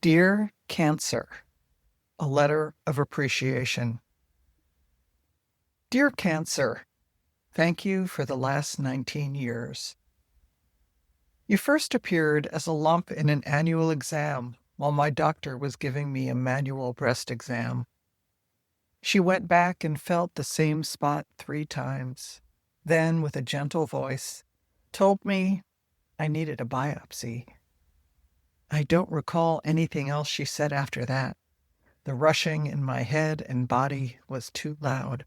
Dear Cancer, a letter of appreciation. Dear Cancer, thank you for the last 19 years. You first appeared as a lump in an annual exam while my doctor was giving me a manual breast exam. She went back and felt the same spot 3 times. Then, with a gentle voice, told me I needed a biopsy. I don't recall anything else she said after that. The rushing in my head and body was too loud.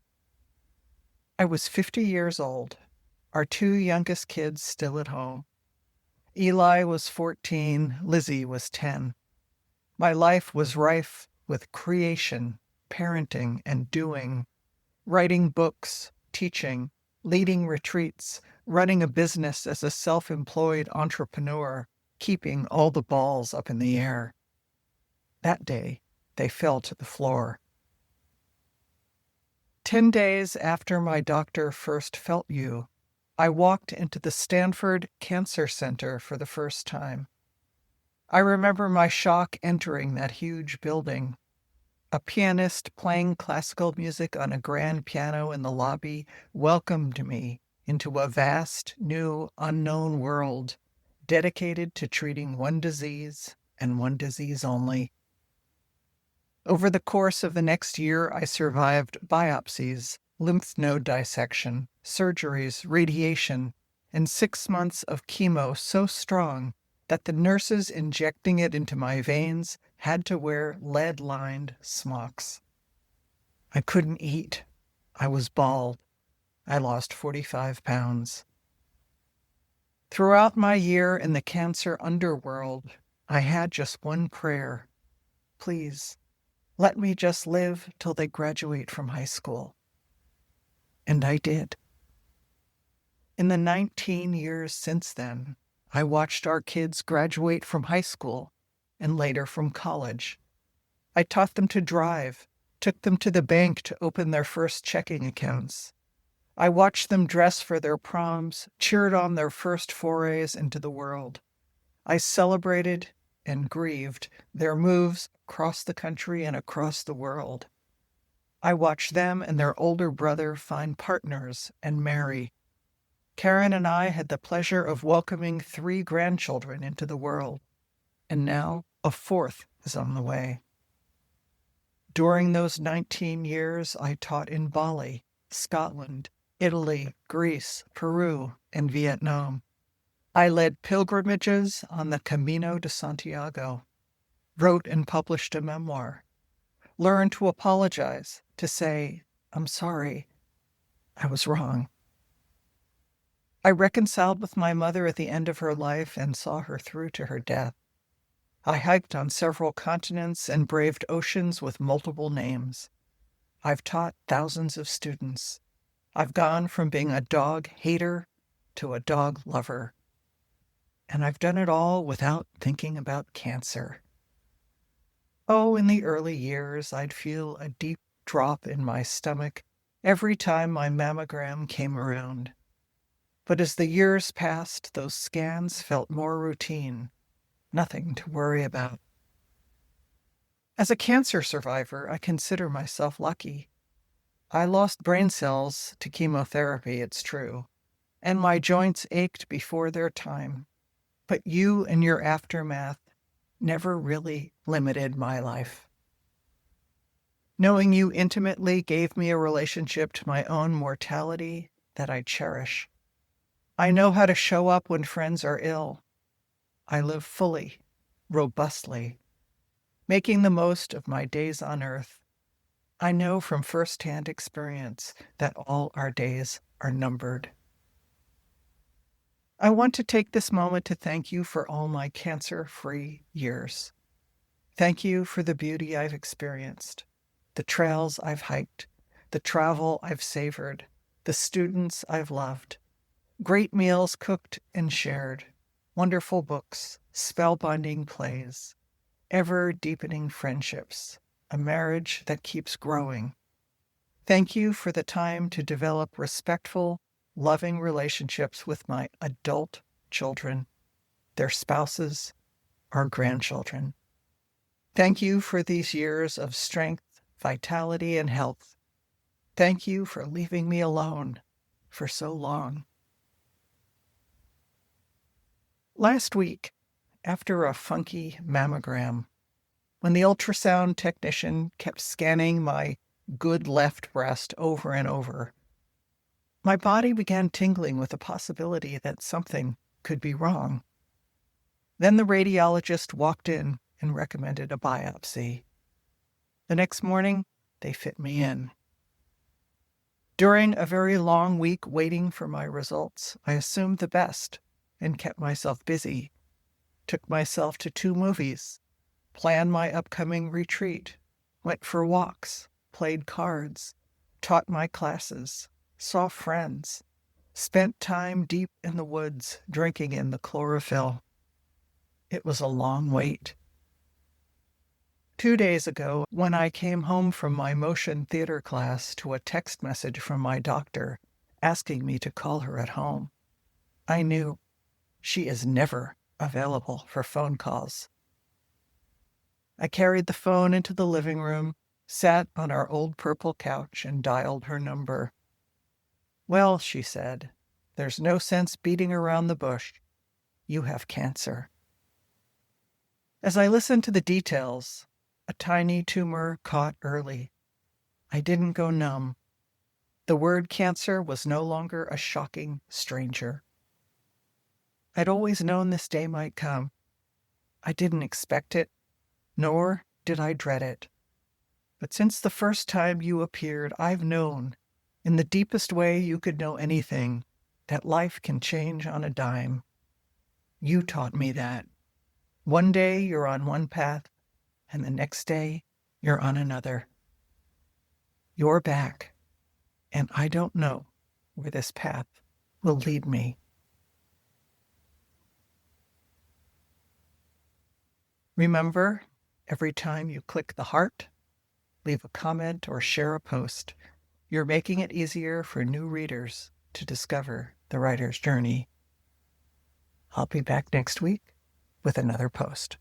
I was 50 years old, our 2 youngest kids still at home. Eli was 14, Lizzy was 10. My life was rife with creation, parenting, and doing, writing books, teaching, leading retreats, running a business as a self-employed entrepreneur, keeping all the balls up in the air. That day, they fell to the floor. 10 days after my doctor first felt you, I walked into the Stanford Cancer Center for the first time. I remember my shock entering that huge building. A pianist playing classical music on a grand piano in the lobby welcomed me into a vast, new, unknown world dedicated to treating one disease and one disease only. Over the course of the next year, I survived biopsies, lymph node dissection, surgeries, radiation, and 6 months of chemo so strong that the nurses injecting it into my veins had to wear lead-lined smocks. I couldn't eat. I was bald. I lost 45 pounds. Throughout my year in the cancer underworld, I had just one prayer. Please, let me just live till they graduate from high school. And I did. In the 19 years since then, I watched our kids graduate from high school and later from college. I taught them to drive, took them to the bank to open their first checking accounts. I watched them dress for their proms, cheered on their first forays into the world. I celebrated and grieved their moves across the country and across the world. I watched them and their older brother find partners and marry. Karen and I had the pleasure of welcoming 3 grandchildren into the world, and now a 4th is on the way. During those 19 years, I taught in Bali, Scotland, Italy, Greece, Peru, and Vietnam. I led pilgrimages on the Camino de Santiago, wrote and published a memoir, learned to apologize, to say, I'm sorry, I was wrong. I reconciled with my mother at the end of her life and saw her through to her death. I hiked on several continents and braved oceans with multiple names. I've taught thousands of students. I've gone from being a dog hater to a dog lover. And I've done it all without thinking about cancer. Oh, in the early years, I'd feel a deep drop in my stomach every time my mammogram came around. But as the years passed, those scans felt more routine, nothing to worry about. As a cancer survivor, I consider myself lucky. I lost brain cells to chemotherapy, it's true, and my joints ached before their time. But you and your aftermath never really limited my life. Knowing you intimately gave me a relationship to my own mortality that I cherish. I know how to show up when friends are ill. I live fully, robustly, making the most of my days on earth. I know from firsthand experience that all our days are numbered. I want to take this moment to thank you for all my cancer-free years. Thank you for the beauty I've experienced, the trails I've hiked, the travel I've savored, the students I've loved, great meals cooked and shared, wonderful books, spellbinding plays, ever-deepening friendships, a marriage that keeps growing. Thank you for the time to develop respectful, loving relationships with my adult children, their spouses, our grandchildren. Thank you for these years of strength, vitality, and health. Thank you for leaving me alone for so long. Last week, after a funky mammogram, when the ultrasound technician kept scanning my good left breast over and over, my body began tingling with the possibility that something could be wrong. Then the radiologist walked in and recommended a biopsy. The next morning, they fit me in. During a very long week waiting for my results, I assumed the best and kept myself busy, took myself to 2 movies, planned my upcoming retreat, went for walks, played cards, taught my classes, saw friends, spent time deep in the woods drinking in the chlorophyll. It was a long wait. 2 days ago, when I came home from my motion theater class to a text message from my doctor asking me to call her at home, I knew she is never available for phone calls. I carried the phone into the living room, sat on our old purple couch, and dialed her number. "Well," she said, "there's no sense beating around the bush. You have cancer." As I listened to the details, a tiny tumor caught early. I didn't go numb. The word cancer was no longer a shocking stranger. I'd always known this day might come. I didn't expect it, nor did I dread it. But since the first time you appeared, I've known, in the deepest way you could know anything, that life can change on a dime. You taught me that. One day you're on one path, and the next day you're on another. You're back, and I don't know where this path will lead me. Remember, every time you click the heart, leave a comment, or share a post, you're making it easier for new readers to discover the writer's journey. I'll be back next week with another post.